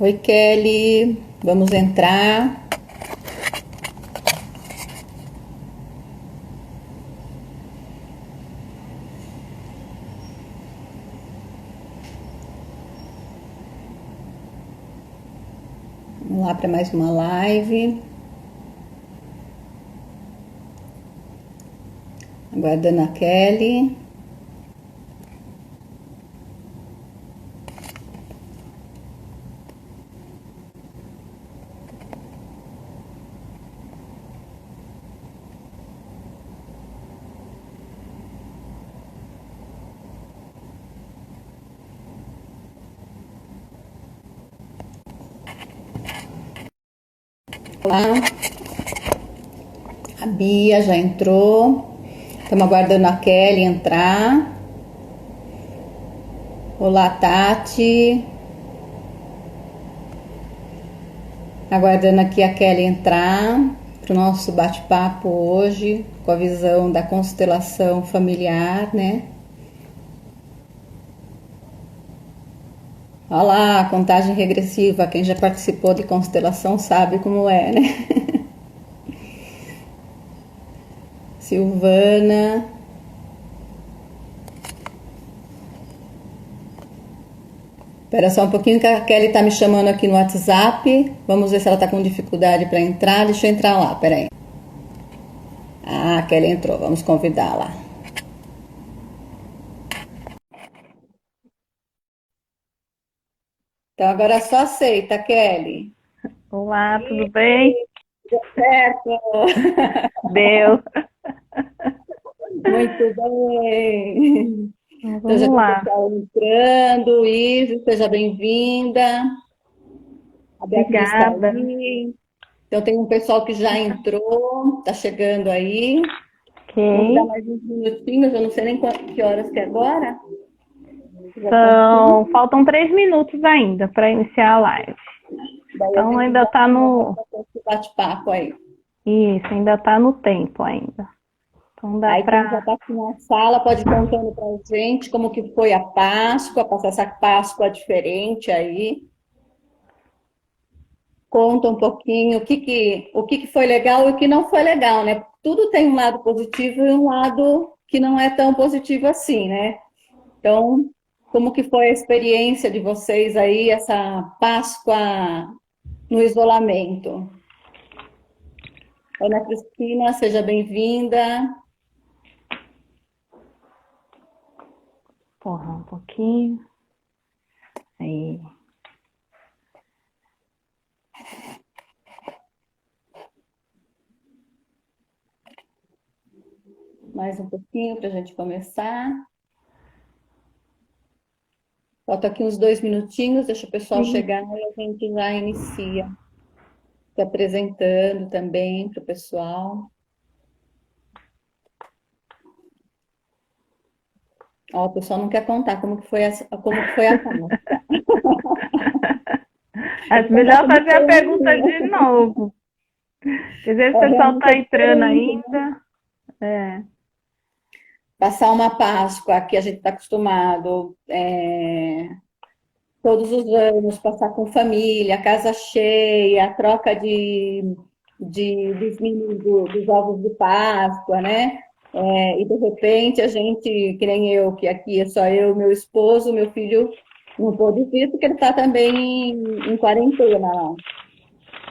Oi, Kelly. Vamos entrar. Vamos lá para mais uma live. Aguardando a Kelly. Olá. A Bia já entrou. Estamos aguardando a Kelly entrar. Olá, Tati. Aguardando aqui a Kelly entrar para o nosso bate-papo hoje, com a visão da constelação familiar, né? Olha lá, a contagem regressiva. Quem já participou de constelação sabe como é, né? Silvana. Espera só um pouquinho que a Kelly tá me chamando aqui no WhatsApp. Vamos ver se ela tá com dificuldade para entrar. Deixa eu entrar lá, peraí. Ah, a Kelly entrou. Vamos convidá-la. Então agora só aceita, Kelly. Olá, tudo bem? Deu certo. Deu. Muito bem. Então, Então já vamos tem lá. pessoal entrando. Isis, seja bem-vinda. A Beatriz está Obrigada. aí. Então tem um pessoal que já entrou, tá chegando aí. Vamos dar Ok. mais uns minutinhos, eu não sei nem que horas que é agora. Já são cinco. Faltam 3 minutos ainda para iniciar a live. Daí a Então gente ainda já está começa no. esse bate-papo aí. Isso, ainda está no tempo ainda. Então dá Aí quem já para. está aqui na sala pode ir contando para a gente como que foi a Páscoa, passar essa Páscoa diferente aí. Conta um pouquinho o que foi legal e o que não foi legal, né? Tudo tem um lado positivo e um lado que não é tão positivo assim, né? Então, como que foi a experiência de vocês aí, essa Páscoa no isolamento? Ana Cristina, seja bem-vinda. Porra, um pouquinho. Aí. Mais um pouquinho para a gente começar. Falta aqui uns 2 minutinhos, deixa o pessoal chegar e a gente já inicia. Se apresentando também para o pessoal. Ó, o pessoal não quer contar como que foi a Páscoa. Acho Vou contar melhor como fazer a foi a pergunta minha. de novo. Às vezes o É, pessoal realmente está é entrando diferente, né? ainda. É. Passar uma Páscoa que a gente está acostumado todos os anos, passar com família, casa cheia, a troca dos mini, dos ovos de Páscoa, né? E de repente a gente, que nem eu, que aqui é só eu, meu esposo, meu filho não pôde vir porque ele está também em quarentena lá.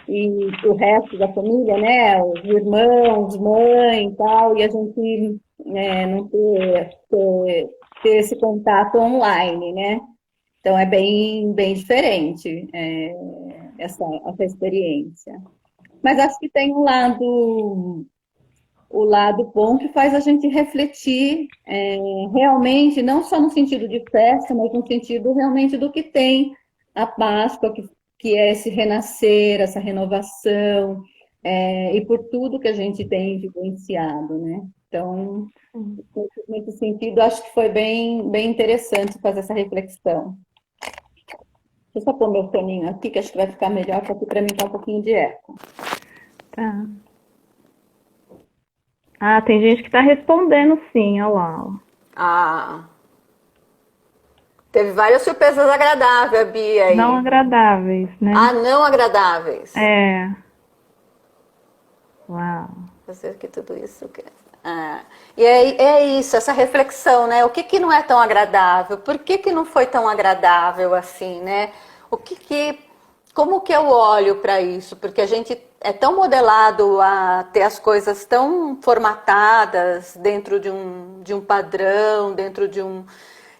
E o resto da família, né? Os irmãos, mãe e tal, e a gente não ter esse contato online, né? Então é bem diferente essa experiência. Mas acho que tem o lado bom que faz a gente refletir realmente, não só no sentido de festa, mas no sentido realmente do que tem a Páscoa, que é esse renascer, essa renovação, e por tudo que a gente tem vivenciado, né? Então, nesse sentido, acho que foi bem interessante fazer essa reflexão. Deixa eu só pôr meu foninho aqui, que acho que vai ficar melhor, porque para mim tá um pouquinho de eco. Tá. Ah, tem gente que está respondendo sim, olha lá. Ó. Ah, Teve várias surpresas agradáveis, Bia, Não aí. agradáveis, né? Ah, não agradáveis. É, uau. Fazer que tudo isso. Ah, e é isso, essa reflexão, né? O que que não é tão agradável? Por que que não foi tão agradável assim, né? O que que, como que eu olho para isso? Porque a gente é tão modelado a ter as coisas tão formatadas dentro de um padrão, dentro de um,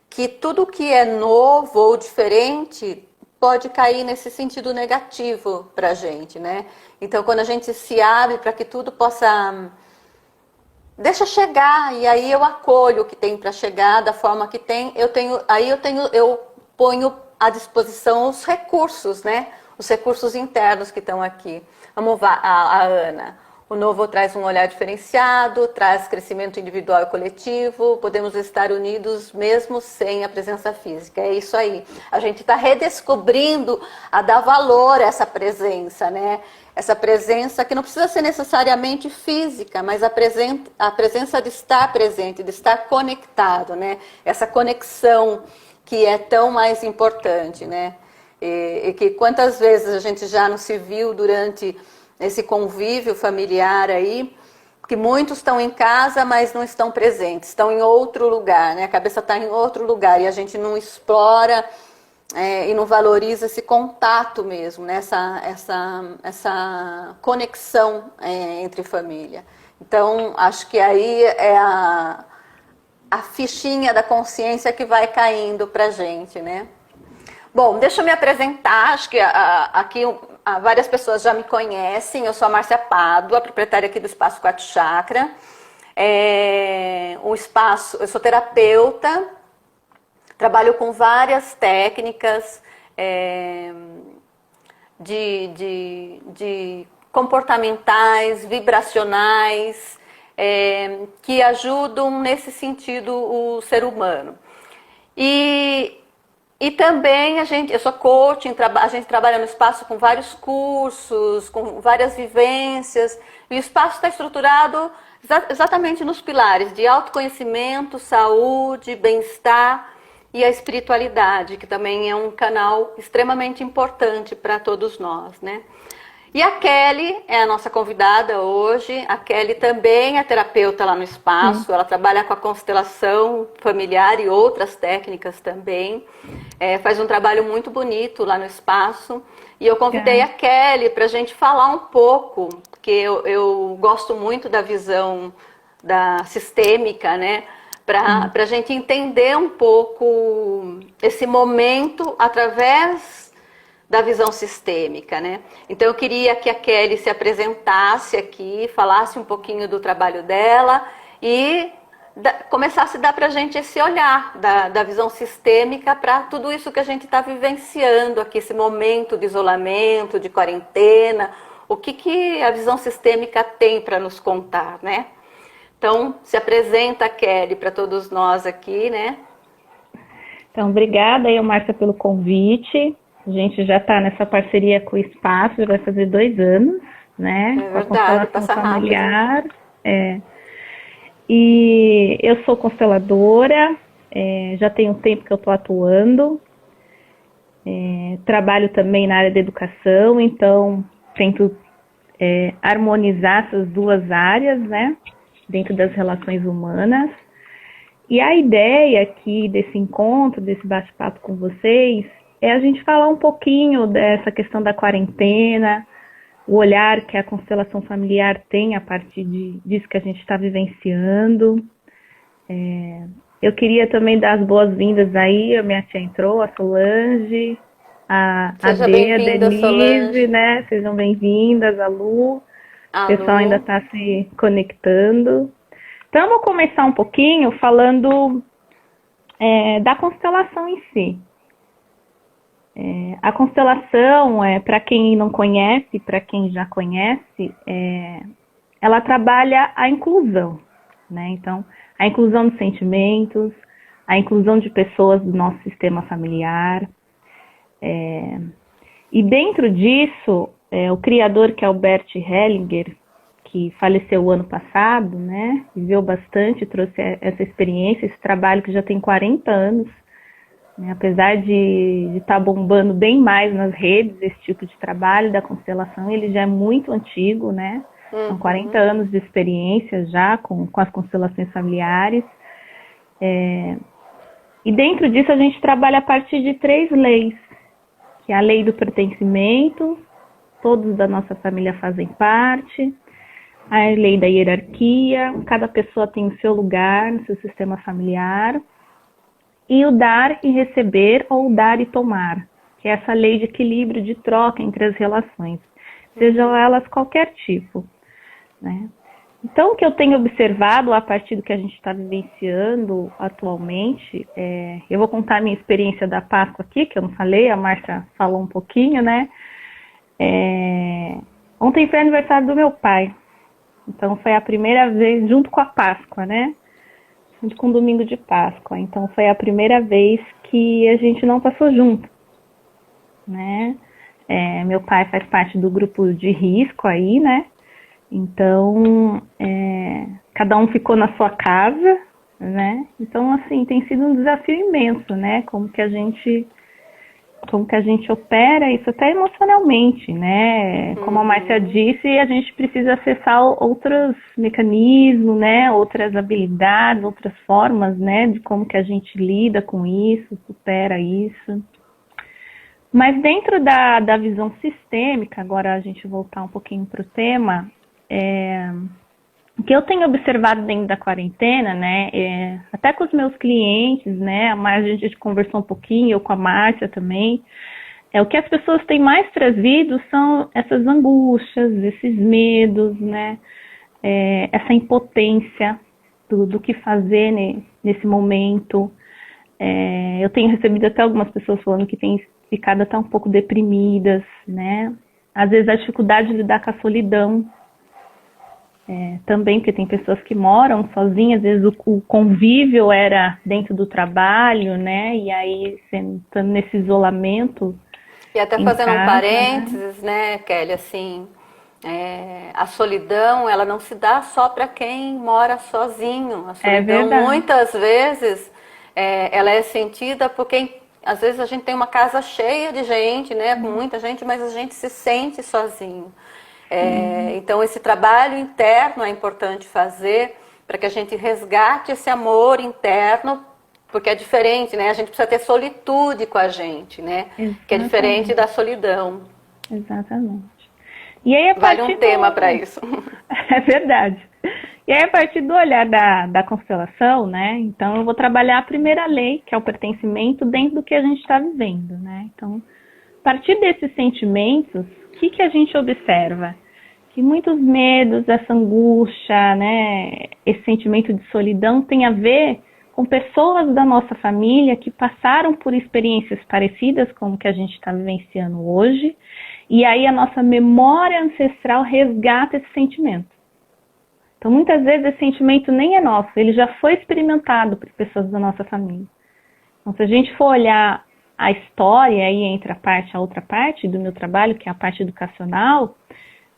que tudo que é novo ou diferente pode cair nesse sentido negativo para a gente, né? Então, quando a gente se abre para que tudo possa, deixa chegar, e aí eu acolho o que tem para chegar da forma que tem, eu ponho à disposição os recursos, né? Os recursos internos que estão aqui. Vamos lá, a Ana. O novo traz um olhar diferenciado, traz crescimento individual e coletivo, podemos estar unidos mesmo sem a presença física. É isso aí. A gente está redescobrindo a dar valor a essa presença, né? Essa presença que não precisa ser necessariamente física, mas a presença de estar presente, de estar conectado, né? Essa conexão que é tão mais importante, né? E que quantas vezes a gente já não se viu durante esse convívio familiar aí, que muitos estão em casa, mas não estão presentes, estão em outro lugar, né? A cabeça está em outro lugar e a gente não explora e não valoriza esse contato mesmo, né? Essa conexão entre família. Então, acho que aí é a fichinha da consciência que vai caindo para gente, né? Bom, deixa eu me apresentar. Acho que aqui várias pessoas já me conhecem. Eu sou a Márcia Pádua, proprietária aqui do Espaço Quatro Chakra. Eu sou terapeuta, trabalho com várias técnicas de comportamentais, vibracionais, que ajudam nesse sentido o ser humano. E também eu sou coaching, a gente trabalha no espaço com vários cursos, com várias vivências, e o espaço está estruturado exatamente nos pilares de autoconhecimento, saúde, bem-estar e a espiritualidade, que também é um canal extremamente importante para todos nós, né? E a Kelly é a nossa convidada hoje. A Kelly também é terapeuta lá no espaço. Ela trabalha com a constelação familiar e outras técnicas também. Faz um trabalho muito bonito lá no espaço. E eu convidei a Kelly para a gente falar um pouco, porque eu gosto muito da visão da sistêmica, né? Para a gente entender um pouco esse momento através da visão sistêmica, né? Então eu queria que a Kelly se apresentasse aqui, falasse um pouquinho do trabalho dela e começasse a dar para a gente esse olhar da visão sistêmica para tudo isso que a gente está vivenciando aqui, esse momento de isolamento, de quarentena, o que a visão sistêmica tem para nos contar, né? Então, se apresenta, Kelly, para todos nós aqui, né? Então, obrigada aí, Márcia, pelo convite. A gente já está nessa parceria com o Espaço, já vai fazer 2 anos, né? É verdade, passa familiar. E eu sou consteladora, já tem um tempo que eu estou atuando. Trabalho também na área da educação, então tento harmonizar essas duas áreas, né? Dentro das relações humanas. E a ideia aqui desse encontro, desse bate-papo com vocês, é a gente falar um pouquinho dessa questão da quarentena, o olhar que a constelação familiar tem a partir disso que a gente está vivenciando. Eu queria também dar as boas-vindas aí, a minha tia entrou, a Solange, a Dê, a Denise, Solange, né? Sejam bem-vindas, a Lu. O pessoal ainda está se conectando. Então, vamos começar um pouquinho falando da constelação em si. A constelação, para quem não conhece, para quem já conhece, ela trabalha a inclusão, né? Então, a inclusão dos sentimentos, a inclusão de pessoas do nosso sistema familiar. E dentro disso, o criador, que é o Bert Hellinger, que faleceu o ano passado, né? Viveu bastante, trouxe essa experiência, esse trabalho que já tem 40 anos, né? Apesar de estar bombando bem mais nas redes esse tipo de trabalho da constelação, ele já é muito antigo, né? São 40 anos de experiência já com as constelações familiares. E dentro disso a gente trabalha a partir de 3 leis, que é a lei do pertencimento, todos da nossa família fazem parte, a lei da hierarquia, cada pessoa tem o seu lugar no seu sistema familiar, e o dar e receber ou dar e tomar, que é essa lei de equilíbrio, de troca entre as relações, sejam elas qualquer tipo, né? Então, o que eu tenho observado a partir do que a gente está vivenciando atualmente, eu vou contar a minha experiência da Páscoa aqui, que eu não falei, a Márcia falou um pouquinho, né? Ontem foi aniversário do meu pai, então foi a primeira vez, junto com a Páscoa, né? Junto com o domingo de Páscoa, então foi a primeira vez que a gente não passou junto, né? Meu pai faz parte do grupo de risco aí, né? Então, cada um ficou na sua casa, né? Então, assim, tem sido um desafio imenso, né? Como que a gente opera isso até emocionalmente, né? Como a Márcia disse, a gente precisa acessar outros mecanismos, né? Outras habilidades, outras formas, né? De como que a gente lida com isso, supera isso. Mas dentro da visão sistêmica, agora a gente voltar um pouquinho para o tema, o que eu tenho observado dentro da quarentena, né, até com os meus clientes, né, a gente conversou um pouquinho, eu com a Márcia também, o que as pessoas têm mais trazido são essas angústias, esses medos, né, essa impotência do que fazer nesse momento. Eu tenho recebido até algumas pessoas falando que têm ficado até um pouco deprimidas, né, às vezes a dificuldade de lidar com a solidão, também, porque tem pessoas que moram sozinhas, às vezes o convívio era dentro do trabalho, né? E aí, estando nesse isolamento. E até fazendo um parênteses, né, Kelly, assim, a solidão, ela não se dá só para quem mora sozinho. A solidão, muitas vezes, ela é sentida por quem, às vezes a gente tem uma casa cheia de gente, né, com muita gente, mas a gente se sente sozinho. Então, esse trabalho interno é importante fazer para que a gente resgate esse amor interno, porque é diferente, né? A gente precisa ter solitude com a gente, né? Exatamente. Que é diferente da solidão. Exatamente. E aí, vale um tema para isso. É verdade. E aí, a partir do olhar da constelação, né? Então, eu vou trabalhar a primeira lei, que é o pertencimento, dentro do que a gente está vivendo, né? Então, a partir desses sentimentos, o que a gente observa? Que muitos medos, essa angústia, né, esse sentimento de solidão tem a ver com pessoas da nossa família que passaram por experiências parecidas com o que a gente está vivenciando hoje, e aí a nossa memória ancestral resgata esse sentimento. Então, muitas vezes esse sentimento nem é nosso, ele já foi experimentado por pessoas da nossa família. Então, se a gente for olhar a história, aí entra a outra parte do meu trabalho, que é a parte educacional,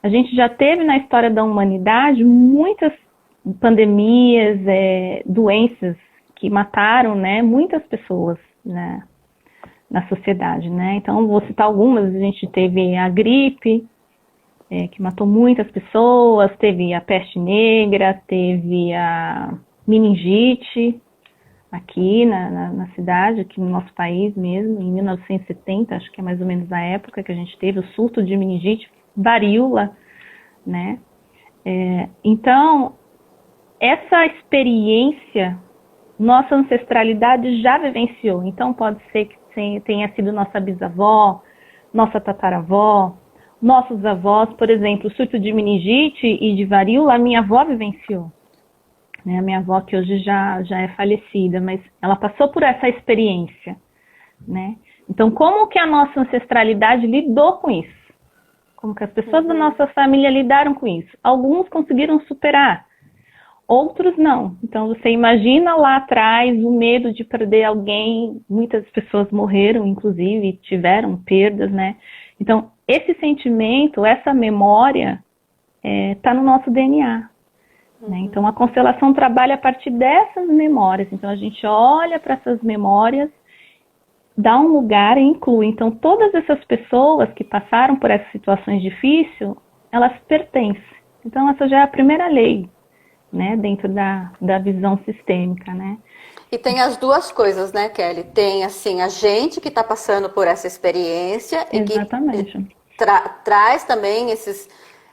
a gente já teve na história da humanidade muitas pandemias, doenças que mataram, né, muitas pessoas, né, na sociedade, né? Então, vou citar algumas. A gente teve a gripe, que matou muitas pessoas, teve a peste negra, teve a meningite, aqui na cidade, aqui no nosso país mesmo, em 1970, acho que é mais ou menos a época que a gente teve o surto de meningite, varíola, né? Então, essa experiência, nossa ancestralidade já vivenciou. Então, pode ser que tenha sido nossa bisavó, nossa tataravó, nossos avós, por exemplo, o surto de meningite e de varíola, a minha avó vivenciou. A minha avó, que hoje já é falecida, mas ela passou por essa experiência, né? Então, como que a nossa ancestralidade lidou com isso? Como que as pessoas da nossa família lidaram com isso? Alguns conseguiram superar, outros não. Então, você imagina lá atrás o medo de perder alguém, muitas pessoas morreram, inclusive, tiveram perdas, né? Então, esse sentimento, essa memória, está no nosso DNA. Né? Então, a constelação trabalha a partir dessas memórias. Então, a gente olha para essas memórias dá um lugar e inclui. Então, todas essas pessoas que passaram por essas situações difíceis, elas pertencem. Então, essa já é a primeira lei, né, dentro da visão sistêmica, né. E tem as duas coisas, né, Kelly? Tem, assim, a gente que está passando por essa experiência Exatamente. E que traz também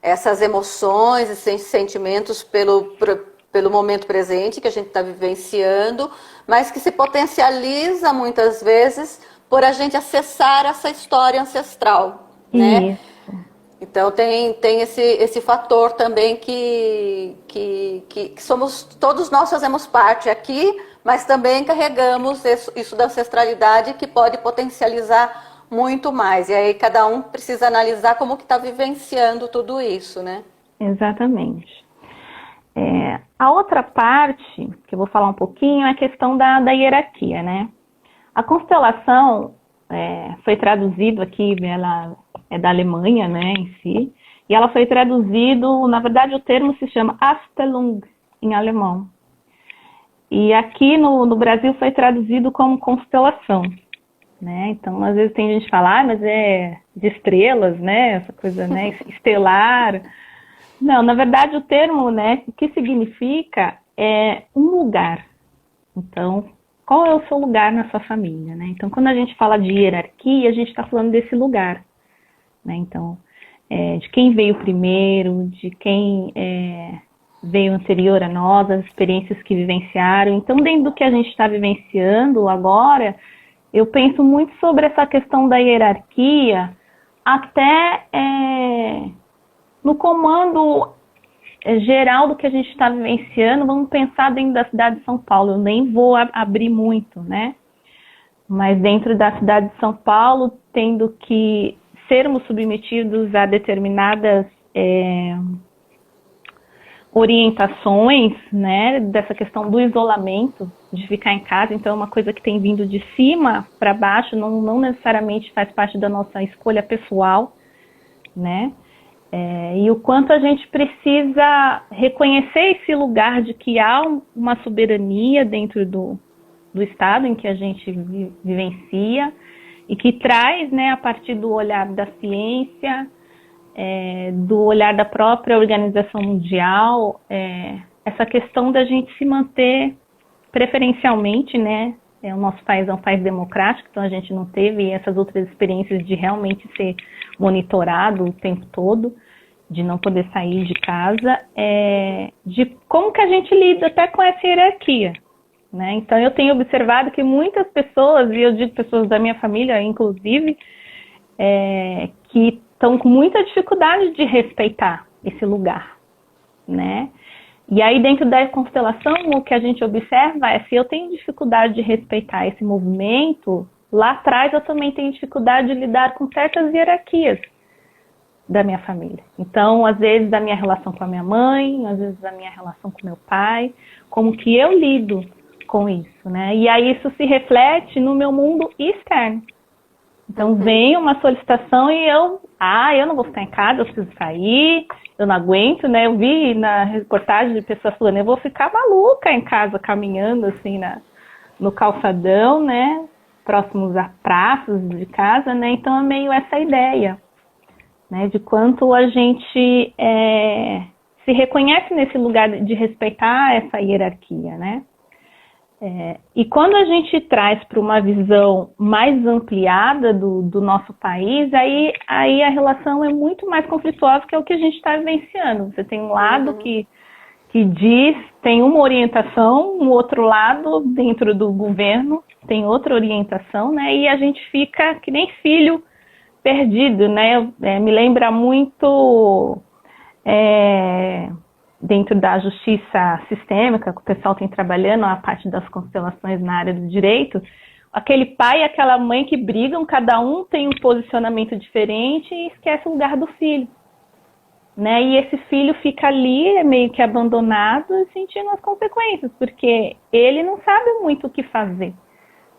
essas emoções, esses sentimentos pelo momento presente que a gente está vivenciando, mas que se potencializa muitas vezes por a gente acessar essa história ancestral, né? Isso. Então tem esse fator também que somos, todos nós fazemos parte aqui, mas também carregamos isso da ancestralidade que pode potencializar muito mais. E aí cada um precisa analisar como que está vivenciando tudo isso, né? Exatamente. A outra parte, que eu vou falar um pouquinho, é a questão da hierarquia, né? A constelação foi traduzido aqui, ela é da Alemanha, né, em si, e ela foi traduzido, na verdade o termo se chama Afstellung, em alemão. E aqui no Brasil foi traduzido como constelação, né? Então, às vezes tem gente que fala, mas é de estrelas, né, essa coisa, né, estelar. Não, na verdade o termo, né, o que significa é um lugar. Então, qual é o seu lugar na sua família, né? Então, quando a gente fala de hierarquia, a gente está falando desse lugar, né? Então, de quem veio primeiro, de quem veio anterior a nós, as experiências que vivenciaram. Então, dentro do que a gente está vivenciando agora, eu penso muito sobre essa questão da hierarquia, até no comando geral do que a gente está vivenciando. Vamos pensar dentro da cidade de São Paulo. Eu nem vou abrir muito, né? Mas dentro da cidade de São Paulo, tendo que sermos submetidos a determinadas orientações, né, dessa questão do isolamento, de ficar em casa. Então, é uma coisa que tem vindo de cima para baixo, não necessariamente faz parte da nossa escolha pessoal, né? E o quanto a gente precisa reconhecer esse lugar de que há uma soberania dentro do estado em que a gente vivencia e que traz, né, a partir do olhar da ciência, do olhar da própria Organização Mundial, essa questão da gente se manter preferencialmente, né? O nosso país é um país democrático, então a gente não teve essas outras experiências de realmente ser monitorado o tempo todo, de não poder sair de casa, de como que a gente lida até com essa hierarquia, né? Então eu tenho observado que muitas pessoas, e eu digo pessoas da minha família, inclusive, que estão com muita dificuldade de respeitar esse lugar, né? E aí, dentro da constelação, o que a gente observa é, se eu tenho dificuldade de respeitar esse movimento, lá atrás eu também tenho dificuldade de lidar com certas hierarquias da minha família. Então, às vezes, da minha relação com a minha mãe, às vezes, da minha relação com meu pai, como que eu lido com isso, né? E aí, isso se reflete no meu mundo externo. Então, vem uma solicitação e eu não vou ficar em casa, eu preciso sair, eu não aguento, né? Eu vi na reportagem de pessoas falando, eu vou ficar maluca em casa, caminhando assim no calçadão, né? Próximos a praças de casa, né? Então, é meio essa ideia, né? De quanto a gente se reconhece nesse lugar de respeitar essa hierarquia, né? E quando a gente traz para uma visão mais ampliada do nosso país, aí a relação é muito mais conflituosa, que é o que a gente está vivenciando. Você tem um lado que diz, tem uma orientação, um outro lado dentro do governo tem outra orientação, né? E a gente fica que nem filho perdido, né? Me lembra muito dentro da justiça sistêmica, que o pessoal tem trabalhando a parte das constelações na área do direito, aquele pai e aquela mãe que brigam, cada um tem um posicionamento diferente e esquece o lugar do filho, né? E esse filho fica ali, meio que abandonado, sentindo as consequências, porque ele não sabe muito o que fazer,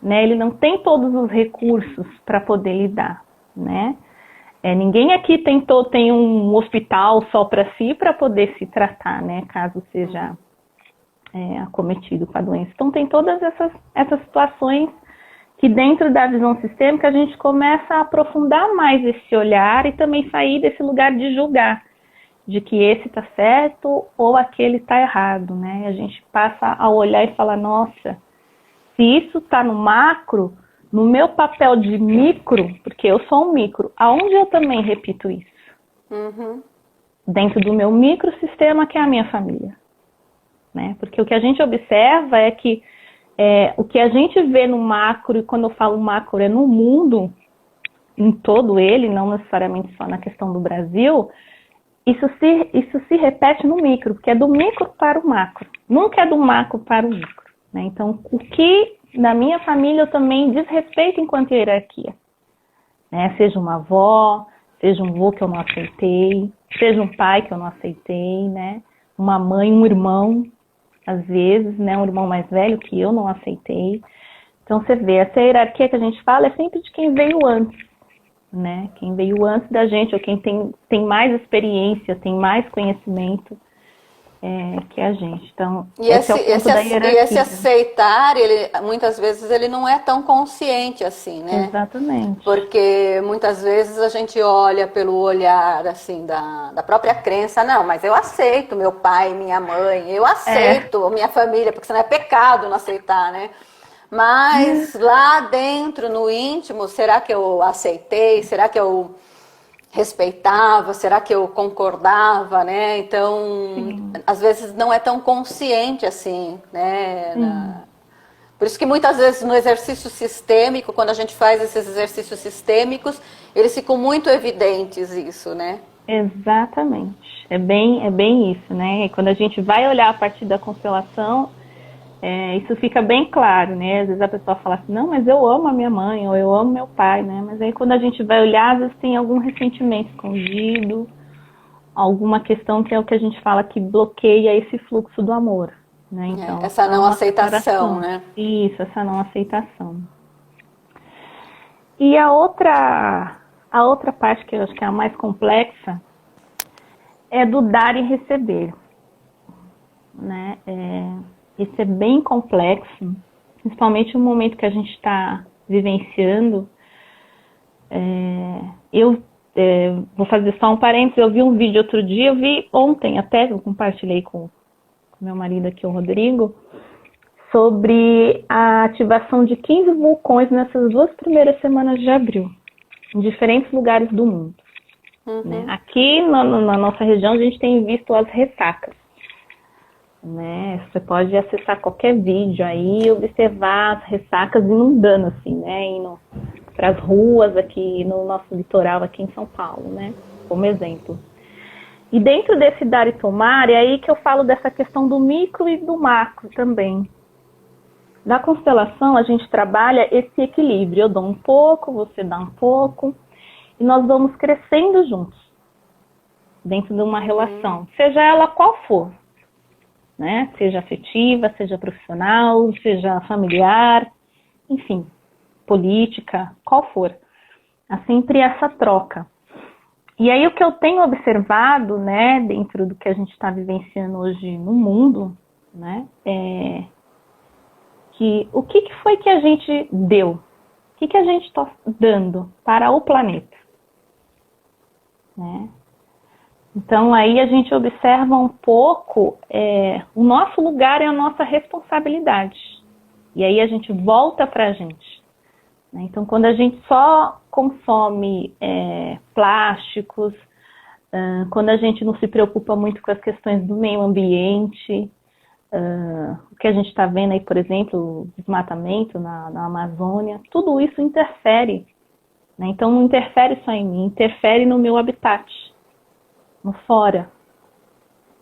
né? Ele não tem todos os recursos para poder lidar, né? Ninguém aqui tem um hospital só para si para poder se tratar, né? Caso seja acometido com a doença. Então, tem todas essas situações que dentro da visão sistêmica a gente começa a aprofundar mais esse olhar e também sair desse lugar de julgar, de que esse está certo ou aquele está errado, né? A gente passa a olhar e falar, nossa, se isso está no macro, no meu papel de micro, porque eu sou um micro, aonde eu também repito isso? Uhum. Dentro do meu microsistema, que é a minha família. Né? Porque o que a gente observa é que o que a gente vê no macro, e quando eu falo macro é no mundo, em todo ele, não necessariamente só na questão do Brasil, isso se repete no micro, porque é do micro para o macro, nunca é do macro para o micro. Né? Então, o que na minha família eu também desrespeito enquanto hierarquia. Né? Seja uma avó, seja um avô que eu não aceitei, seja um pai que eu não aceitei, né? Uma mãe, um irmão, às vezes, né? Um irmão mais velho que eu não aceitei. Então, você vê, essa hierarquia que a gente fala é sempre de quem veio antes, né? Quem veio antes da gente, ou quem tem mais experiência, tem mais conhecimento que a gente. Então, esse é o ponto da hierarquia. E esse aceitar, ele, muitas vezes, ele não é tão consciente assim, né? Exatamente. Porque muitas vezes a gente olha pelo olhar, assim, da própria crença. Não, mas eu aceito meu pai, minha mãe, eu aceito minha família, porque senão é pecado não aceitar, né? Mas lá dentro, no íntimo, será que eu aceitei? Será que eu respeitava? Será que eu concordava, né? Então, às vezes não é tão consciente assim, né? Por isso que muitas vezes no exercício sistêmico, quando a gente faz esses exercícios sistêmicos, eles ficam muito evidentes isso, né? Exatamente. É bem isso, né? E quando a gente vai olhar a partir da constelação, isso fica bem claro, né? Às vezes a pessoa fala assim, não, mas eu amo a minha mãe, ou eu amo meu pai, né? Mas aí quando a gente vai olhar, às vezes tem algum ressentimento escondido, alguma questão que é o que a gente fala que bloqueia esse fluxo do amor, né? Então, essa não aceitação, né? Isso, essa não aceitação. E a outra parte que eu acho que é a mais complexa é do dar e receber, né? Isso é bem complexo, principalmente no momento que a gente está vivenciando. Eu vou fazer só um parênteses, eu vi um vídeo outro dia, eu vi ontem até, eu compartilhei com meu marido aqui, o Rodrigo, sobre a ativação de 15 vulcões nessas 2 primeiras semanas de abril, em diferentes lugares do mundo. Né? Aqui na nossa região a gente tem visto as ressacas. Né? Você pode acessar qualquer vídeo aí e observar as ressacas inundando, assim, né? Indo para as ruas aqui no nosso litoral, aqui em São Paulo, né? Como exemplo. E dentro desse dar e tomar, é aí que eu falo dessa questão do micro e do macro também. Na constelação, a gente trabalha esse equilíbrio. Eu dou um pouco, você dá um pouco, e nós vamos crescendo juntos, dentro de uma relação, seja ela qual for. Né? Seja afetiva, seja profissional, seja familiar, enfim, política, qual for. Há sempre essa troca. E aí o que eu tenho observado, né, dentro do que a gente está vivenciando hoje no mundo, né, é que o que foi que a gente deu? O que a gente está dando para o planeta? Né? Então, aí a gente observa um pouco, o nosso lugar é a nossa responsabilidade. E aí a gente volta para a gente. Né? Então, quando a gente só consome plásticos, quando a gente não se preocupa muito com as questões do meio ambiente, o que a gente está vendo aí, por exemplo, o desmatamento na Amazônia, tudo isso interfere. Né? Então, não interfere só em mim, interfere no meu habitat. No fora,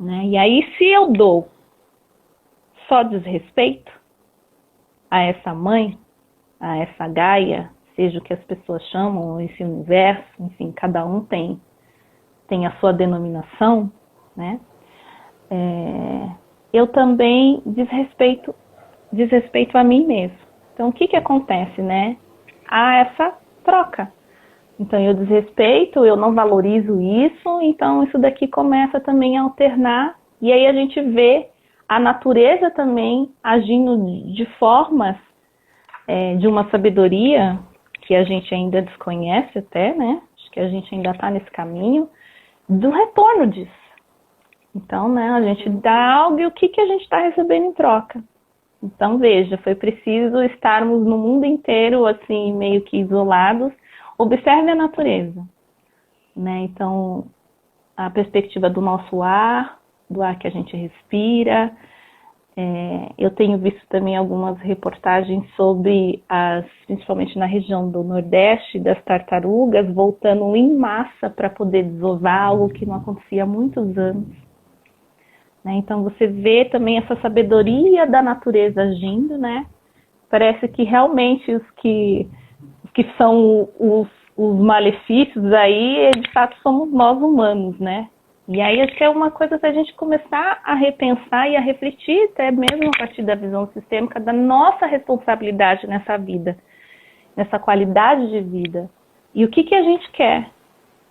né? E aí se eu dou só desrespeito a essa mãe, a essa Gaia, seja o que as pessoas chamam, esse universo, enfim, cada um tem a sua denominação, né? Eu também desrespeito a mim mesmo. Então o que acontece, né? Há essa troca. Então, eu desrespeito, eu não valorizo isso, então isso daqui começa também a alternar, e aí a gente vê a natureza também agindo de formas de uma sabedoria que a gente ainda desconhece até, né? Acho que a gente ainda está nesse caminho do retorno disso. Então, né, a gente dá algo e o que a gente está recebendo em troca? Então, veja, foi preciso estarmos no mundo inteiro, assim, meio que isolados. Observe a natureza, né? Então, a perspectiva do nosso ar, do ar que a gente respira. Eu tenho visto também algumas reportagens sobre, principalmente na região do Nordeste, das tartarugas voltando em massa para poder desovar, algo que não acontecia há muitos anos. Né? Então você vê também essa sabedoria da natureza agindo, né? Parece que realmente os que são os malefícios aí, de fato, somos nós humanos, né? E aí acho que é uma coisa da gente começar a repensar e a refletir, até mesmo a partir da visão sistêmica, da nossa responsabilidade nessa vida, nessa qualidade de vida. E o que a gente quer?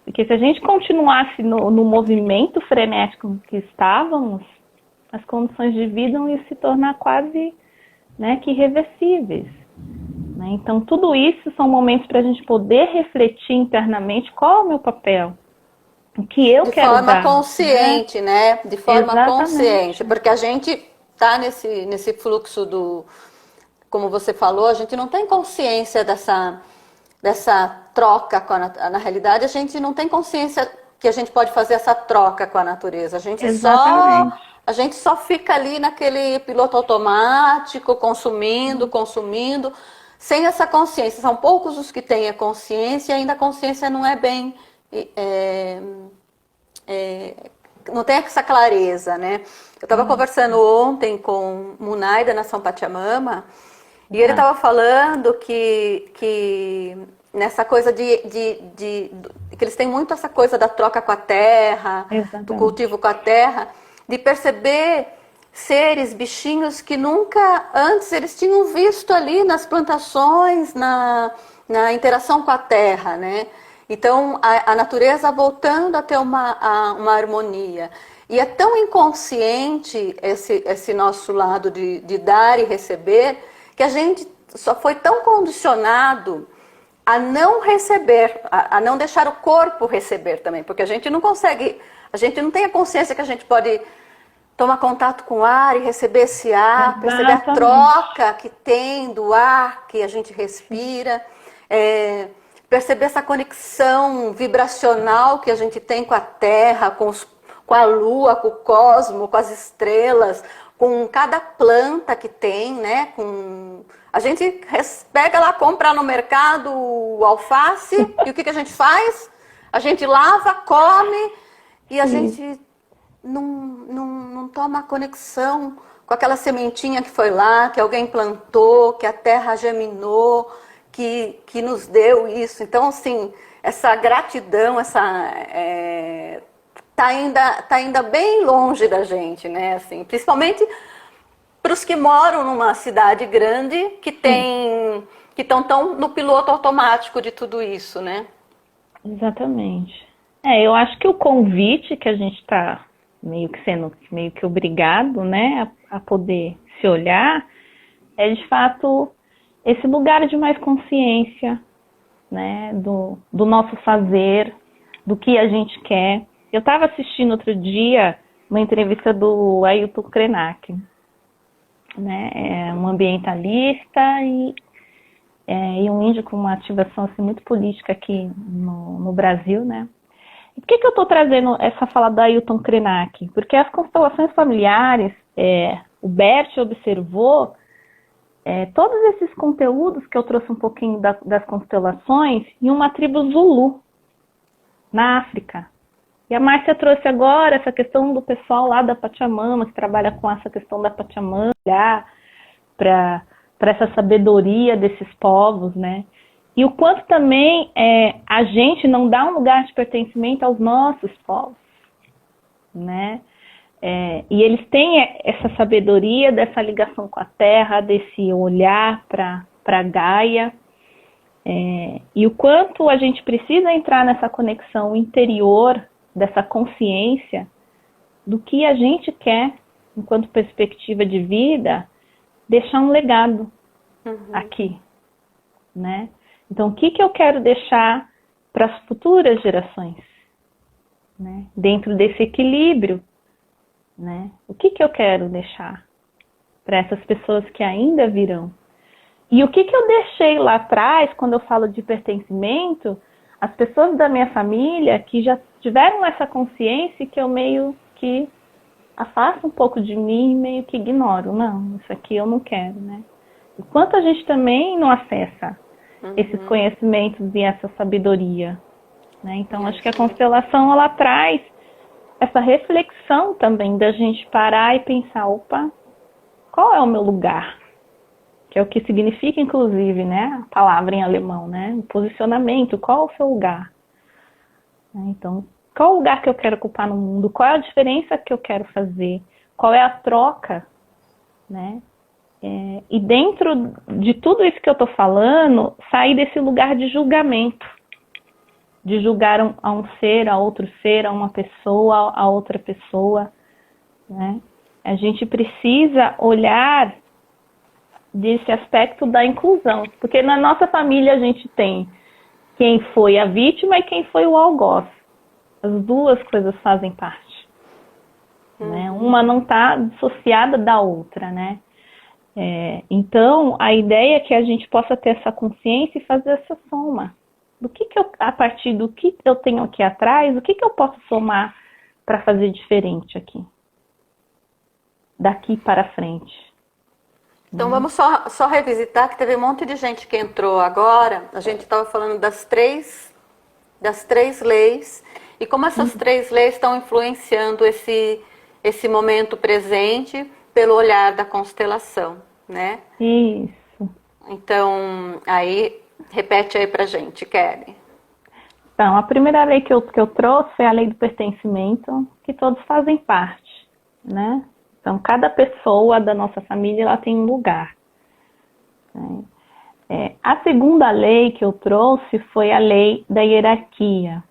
Porque se a gente continuasse no movimento frenético que estávamos, as condições de vida iam se tornar quase, né, que irreversíveis. Né? Então tudo isso são momentos para a gente poder refletir internamente qual é o meu papel. O que eu quero dar. De forma consciente, né? De forma consciente, porque a gente está nesse fluxo como você falou, a gente não tem consciência dessa troca com na realidade, a gente não tem consciência que a gente pode fazer essa troca com a natureza. A gente só fica ali naquele piloto automático, consumindo, sem essa consciência. São poucos os que têm a consciência e ainda a consciência não é bem... não tem essa clareza, né? Eu estava conversando ontem com o Munay da Nação Pachamama e ele estava falando que nessa coisa que eles têm muito essa coisa da troca com a terra, do cultivo com a terra, de perceber seres, bichinhos que nunca antes eles tinham visto ali nas plantações, na interação com a terra, né? Então, a natureza voltando a ter uma harmonia. E é tão inconsciente esse nosso lado de dar e receber, que a gente só foi tão condicionado a não receber, a não deixar o corpo receber também. Porque a gente não consegue, a gente não tem a consciência que a gente pode tomar contato com o ar e receber esse ar, perceber a troca que tem do ar que a gente respira, perceber essa conexão vibracional que a gente tem com a Terra, com a Lua, com o cosmos, com as estrelas, com cada planta que tem, né? A gente pega lá, compra no mercado o alface e o que a gente faz? A gente lava, come e a gente não toma conexão com aquela sementinha que foi lá, que alguém plantou, que a terra germinou, que nos deu isso. Então, assim, essa gratidão, tá ainda bem longe da gente, né? Assim, principalmente para os que moram numa cidade grande que estão tão no piloto automático de tudo isso, né? Exatamente. Eu acho que o convite que a gente está meio que obrigado, né, a poder se olhar, é de fato esse lugar de mais consciência, né, do nosso fazer, do que a gente quer. Eu estava assistindo outro dia uma entrevista do Ailton Krenak, né, um ambientalista e um índio com uma ativação assim, muito política aqui no Brasil, né. E por que eu estou trazendo essa fala da Ailton Krenak? Porque as constelações familiares, o Bert observou todos esses conteúdos que eu trouxe um pouquinho das constelações em uma tribo Zulu, na África. E a Márcia trouxe agora essa questão do pessoal lá da Pachamama, que trabalha com essa questão da Pachamama, para essa sabedoria desses povos, né? E o quanto também a gente não dá um lugar de pertencimento aos nossos povos, né? E eles têm essa sabedoria dessa ligação com a terra, desse olhar para Gaia, e o quanto a gente precisa entrar nessa conexão interior, dessa consciência do que a gente quer, enquanto perspectiva de vida, deixar um legado aqui, né? Então, o que eu quero deixar para as futuras gerações, né? Dentro desse equilíbrio, né? O que eu quero deixar para essas pessoas que ainda virão? E o que eu deixei lá atrás, quando eu falo de pertencimento, as pessoas da minha família que já tiveram essa consciência que eu meio que afasto um pouco de mim e meio que ignoro. Não, isso aqui eu não quero, né? Enquanto a gente também não acessa esses conhecimentos e essa sabedoria, né? Então, acho que a constelação, ela traz essa reflexão também da gente parar e pensar, opa, qual é o meu lugar? Que é o que significa, inclusive, né, a palavra em alemão, né? O posicionamento, qual é o seu lugar? Então, qual é o lugar que eu quero ocupar no mundo? Qual é a diferença que eu quero fazer? Qual é a troca? Né? E dentro de tudo isso que eu estou falando, sair desse lugar de julgamento. De julgar a um ser, a outro ser, a uma pessoa, a outra pessoa. Né? A gente precisa olhar desse aspecto da inclusão. Porque na nossa família a gente tem quem foi a vítima e quem foi o algoz. As duas coisas fazem parte. Né? Uma não está dissociada da outra, né? Então, a ideia é que a gente possa ter essa consciência e fazer essa soma. Do que eu, a partir do que eu tenho aqui atrás, o que eu posso somar para fazer diferente aqui? Daqui para frente. Então, vamos só revisitar que teve um monte de gente que entrou agora. A gente estava falando das três leis. E como essas três leis estão influenciando esse momento presente pelo olhar da constelação, né? Isso. Então, aí, repete aí pra gente, Kelly. Então, a primeira lei que eu trouxe foi a lei do pertencimento, que todos fazem parte, né? Então, cada pessoa da nossa família, ela tem um lugar. Né? A segunda lei que eu trouxe foi a lei da hierarquia,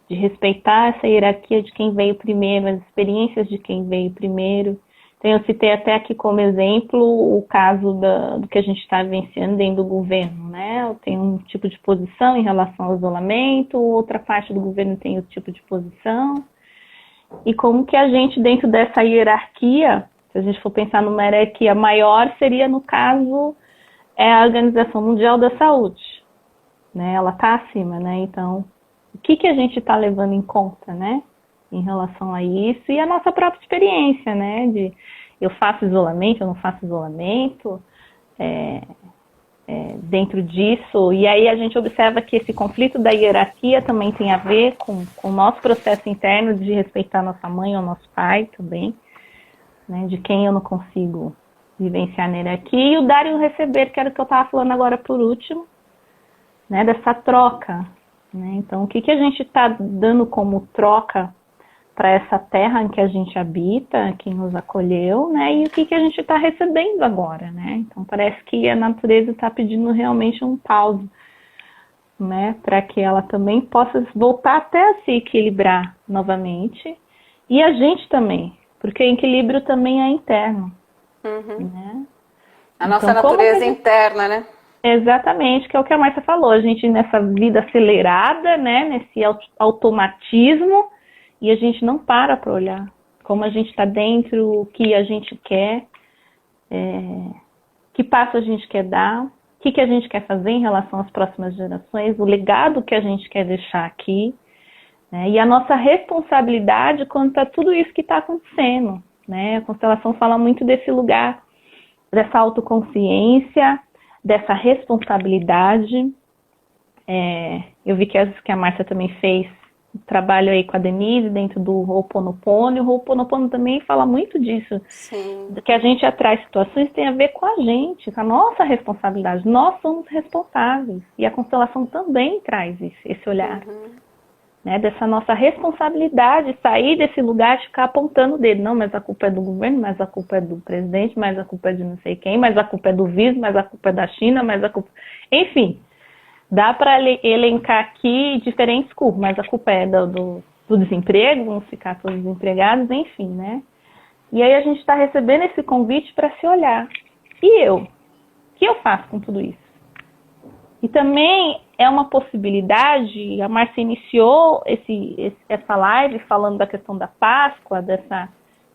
de respeitar essa hierarquia de quem veio primeiro, as experiências de quem veio primeiro. Então, eu citei até aqui como exemplo o caso do que a gente está vivenciando dentro do governo, né? Eu tenho um tipo de posição em relação ao isolamento, outra parte do governo tem outro tipo de posição. E como que a gente, dentro dessa hierarquia, se a gente for pensar numa hierarquia maior, seria, no caso, a Organização Mundial da Saúde. Né? Ela está acima, né? Então, o que a gente está levando em conta, né? Em relação a isso e a nossa própria experiência, né? De eu faço isolamento, eu não faço isolamento, dentro disso. E aí a gente observa que esse conflito da hierarquia também tem a ver com o nosso processo interno de respeitar nossa mãe ou nosso pai também, né? De quem eu não consigo vivenciar na hierarquia. E o dar e o receber, que era o que eu estava falando agora por último, né? Dessa troca. Né? Então, o que a gente está dando como troca para essa terra em que a gente habita, que nos acolheu, né? E o que a gente está recebendo agora, né? Então, parece que a natureza está pedindo realmente um pause, né? Para que ela também possa voltar até a se equilibrar novamente. E a gente também, porque o equilíbrio também é interno. Né? A nossa natureza interna, né? Exatamente, que é o que a Márcia falou. A gente nessa vida acelerada, né? Nesse automatismo, e a gente não para olhar como a gente está dentro, o que a gente quer, que passo a gente quer dar, o que a gente quer fazer em relação às próximas gerações, o legado que a gente quer deixar aqui, né? E a nossa responsabilidade quanto a tudo isso que está acontecendo. Né? A constelação fala muito desse lugar, dessa autoconsciência, dessa responsabilidade. Eu vi que a Márcia também fez trabalho aí com a Denise dentro do Ho'oponopono, e o Ho'oponopono também fala muito disso. Sim. Que a gente atrai situações tem a ver com a gente, com a nossa responsabilidade. Nós somos responsáveis. E a constelação também traz esse olhar. Né, dessa nossa responsabilidade, sair desse lugar de ficar apontando o dedo. Não, mas a culpa é do governo, mas a culpa é do presidente, mas a culpa é de não sei quem, mas a culpa é do vírus, mas a culpa é da China, mas a culpa... Enfim, dá para elencar aqui diferentes culpas, mas a culpa é do desemprego, vamos ficar todos desempregados, enfim, né? E aí a gente está recebendo esse convite para se olhar. E eu? O que eu faço com tudo isso? E também é uma possibilidade, a Márcia iniciou essa live falando da questão da Páscoa,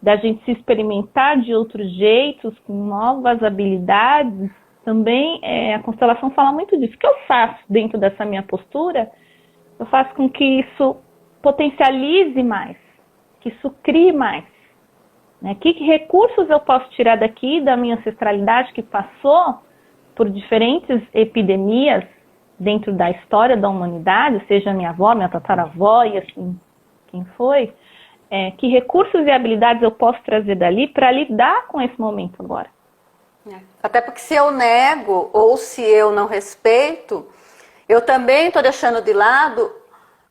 da gente se experimentar de outros jeitos, com novas habilidades. Também a constelação fala muito disso. O que eu faço dentro dessa minha postura? Eu faço com que isso potencialize mais, que isso crie mais. Né? Que recursos eu posso tirar daqui da minha ancestralidade que passou por diferentes epidemias dentro da história da humanidade, seja minha avó, minha tataravó e assim quem foi, que recursos e habilidades eu posso trazer dali para lidar com esse momento agora. Até porque se eu nego ou se eu não respeito, eu também estou deixando de lado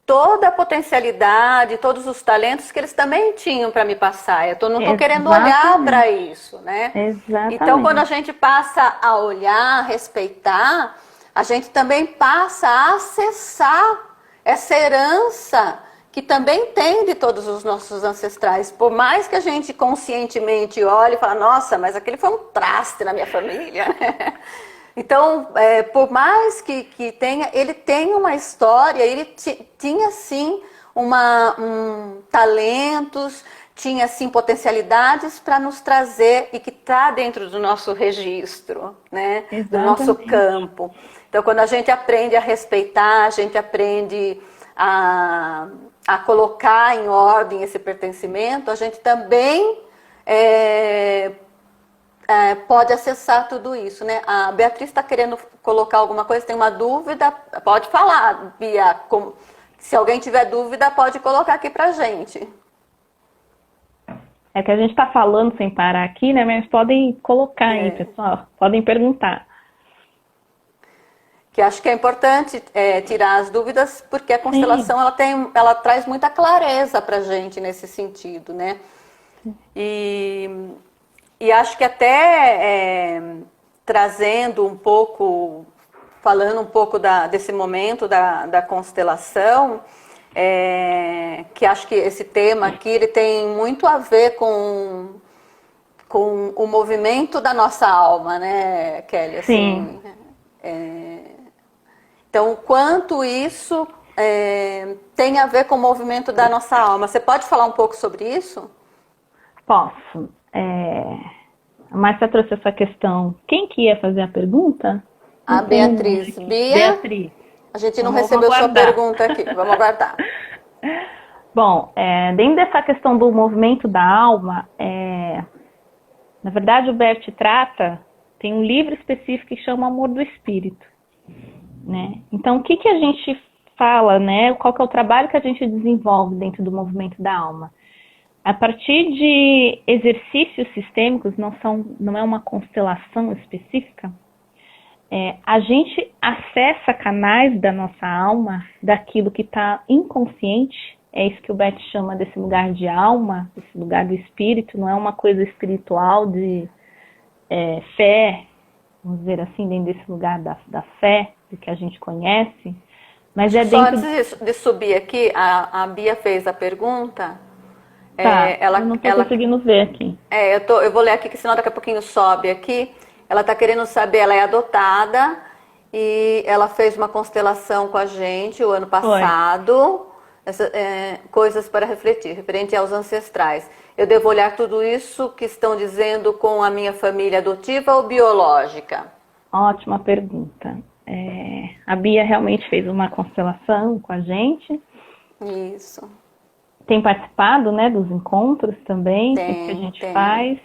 toda a potencialidade, todos os talentos que eles também tinham para me passar. Eu não estou querendo olhar para isso, né? Exatamente. Então, quando a gente passa a olhar, a respeitar, a gente também passa a acessar essa herança que também tem de todos os nossos ancestrais. Por mais que a gente conscientemente olhe e fale, nossa, mas aquele foi um traste na minha família. Então, por mais que tenha, ele tem uma história, ele tinha sim talentos, tinha sim potencialidades para nos trazer e que está dentro do nosso registro, né? Exatamente. Do nosso campo. Então, quando a gente aprende a respeitar, a gente aprende a colocar em ordem esse pertencimento, a gente também pode acessar tudo isso, né? A Beatriz está querendo colocar alguma coisa, tem uma dúvida, pode falar, Bia. Se alguém tiver dúvida, pode colocar aqui pra gente. É que a gente está falando sem parar aqui, né? Mas podem colocar aí, pessoal. Podem perguntar. Que acho que é importante tirar as dúvidas, porque a constelação ela traz muita clareza pra gente nesse sentido, né? E acho que até trazendo um pouco, falando um pouco desse momento da constelação, que acho que esse tema aqui ele tem muito a ver com o movimento da nossa alma, né, Kelly? Assim, sim. Então, quanto isso tem a ver com o movimento da nossa alma? Você pode falar um pouco sobre isso? Posso. A Márcia trouxe essa questão. Quem que ia fazer a pergunta? A Beatriz. Bia, Beatriz. A gente não recebeu sua pergunta aqui. Vamos aguardar. Bom, dentro dessa questão do movimento da alma, na verdade o Bert trata, tem um livro específico que chama Amor do Espírito. Né? Então, o que a gente fala, né? Qual que é o trabalho que a gente desenvolve dentro do movimento da alma? A partir de exercícios sistêmicos, não é uma constelação específica, a gente acessa canais da nossa alma, daquilo que está inconsciente, é isso que o Bert chama desse lugar de alma, desse lugar do espírito, não é uma coisa espiritual de fé, vamos dizer assim, dentro desse lugar da fé, do que a gente conhece, mas é dentro... Só antes de subir aqui, a Bia fez a pergunta. Tá, eu não estou conseguindo ver aqui. Eu vou ler aqui, que senão daqui a pouquinho sobe aqui. Ela está querendo saber, ela é adotada e ela fez uma constelação com a gente o ano passado. Coisas para refletir, referente aos ancestrais. Eu devo olhar tudo isso que estão dizendo com a minha família adotiva ou biológica? Ótima pergunta. A Bia realmente fez uma constelação com a gente. Isso. Tem participado, né, dos encontros também, que a gente faz.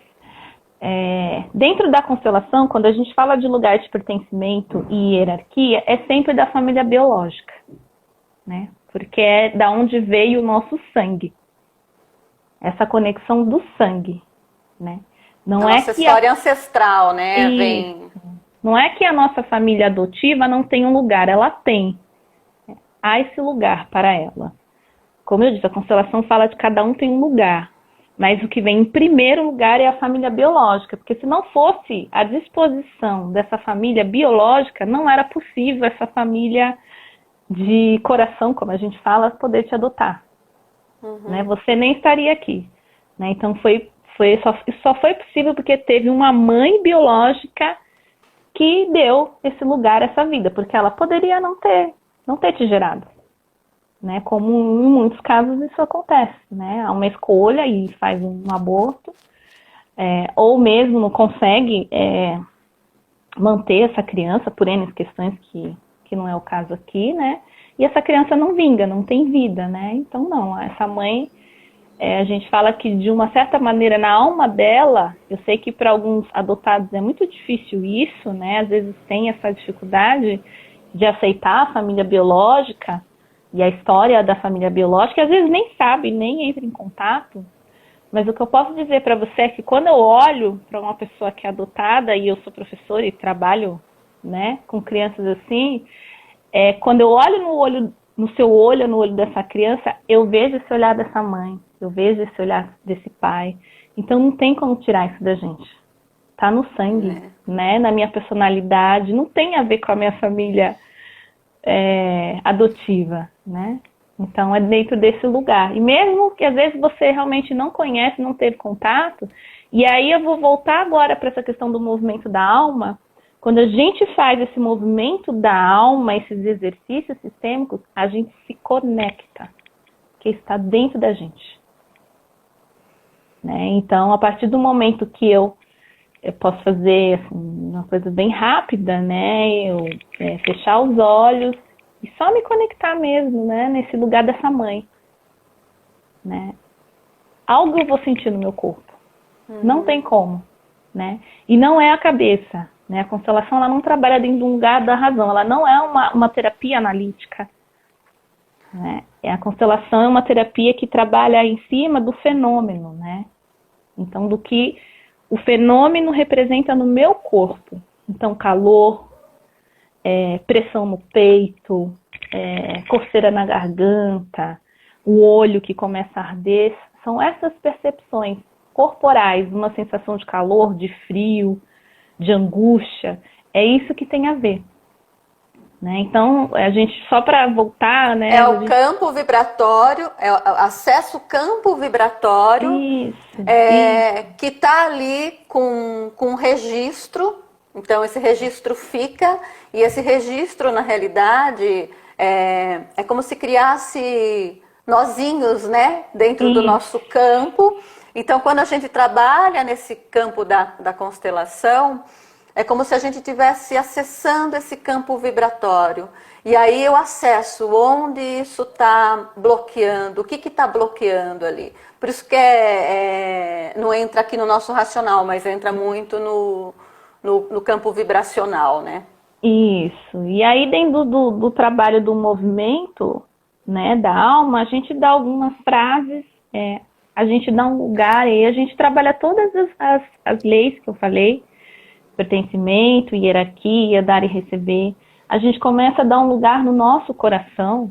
Dentro da constelação, quando a gente fala de lugar de pertencimento e hierarquia, é sempre da família biológica, né? Porque é da onde veio o nosso sangue. Essa conexão do sangue, né? Nossa história ancestral, né? Não é que a nossa família adotiva não tem um lugar, ela tem. Há esse lugar para ela. Como eu disse, a constelação fala de cada um tem um lugar. Mas o que vem em primeiro lugar é a família biológica. Porque se não fosse a disposição dessa família biológica, não era possível essa família de coração, como a gente fala, poder te adotar. Né? Você nem estaria aqui. Né? Então só foi possível porque teve uma mãe biológica que deu esse lugar, essa vida, porque ela poderia não ter te gerado, né? Como em muitos casos isso acontece, né? Há uma escolha e faz um aborto, ou mesmo não consegue manter essa criança por N questões que não é o caso aqui, né? E essa criança não vinga, não tem vida, né? Então não, essa mãe, a gente fala que de uma certa maneira na alma dela, eu sei que para alguns adotados é muito difícil isso, né? Às vezes tem essa dificuldade de aceitar a família biológica e a história da família biológica, às vezes nem sabe, nem entra em contato. Mas o que eu posso dizer para você é que quando eu olho para uma pessoa que é adotada, e eu sou professora e trabalho, né, com crianças assim, quando eu olho no seu olho, no olho dessa criança, eu vejo esse olhar dessa mãe, eu vejo esse olhar desse pai. Então não tem como tirar isso da gente. Tá no sangue, né, na minha personalidade, não tem a ver com a minha família adotiva, né? Então é dentro desse lugar. E mesmo que às vezes você realmente não conhece, não teve contato, e aí eu vou voltar agora para essa questão do movimento da alma. Quando a gente faz esse movimento da alma, esses exercícios sistêmicos, a gente se conecta, que está dentro da gente, né? Então, a partir do momento que eu posso fazer assim, uma coisa bem rápida, né? Eu fechar os olhos e só me conectar mesmo, né? Nesse lugar dessa mãe, né? Algo eu vou sentir no meu corpo. Não tem como, né? E não é a cabeça, né? A constelação, ela não trabalha dentro de um lugar da razão. Ela não é uma terapia analítica, né? A constelação é uma terapia que trabalha em cima do fenômeno, né? Então, do que o fenômeno representa no meu corpo. Então, calor, pressão no peito, coceira na garganta, o olho que começa a arder. São essas percepções corporais, uma sensação de calor, de frio, de angústia. É isso que tem a ver, né? Então, a gente, só para voltar, né? Campo vibratório, acesso campo vibratório, isso. Que está ali com registro. Então, esse registro fica, e esse registro, na realidade, é como se criasse nozinhos, né, dentro do nosso campo. Então, quando a gente trabalha nesse campo da constelação, é como se a gente estivesse acessando esse campo vibratório. E aí eu acesso onde isso está bloqueando, o que está bloqueando ali. Por isso que não entra aqui no nosso racional, mas entra muito no campo vibracional, né? Isso. E aí, dentro do trabalho do movimento, né, da alma, a gente dá algumas frases, a gente dá um lugar, e a gente trabalha todas as leis que eu falei, pertencimento, hierarquia, dar e receber. A gente começa a dar um lugar no nosso coração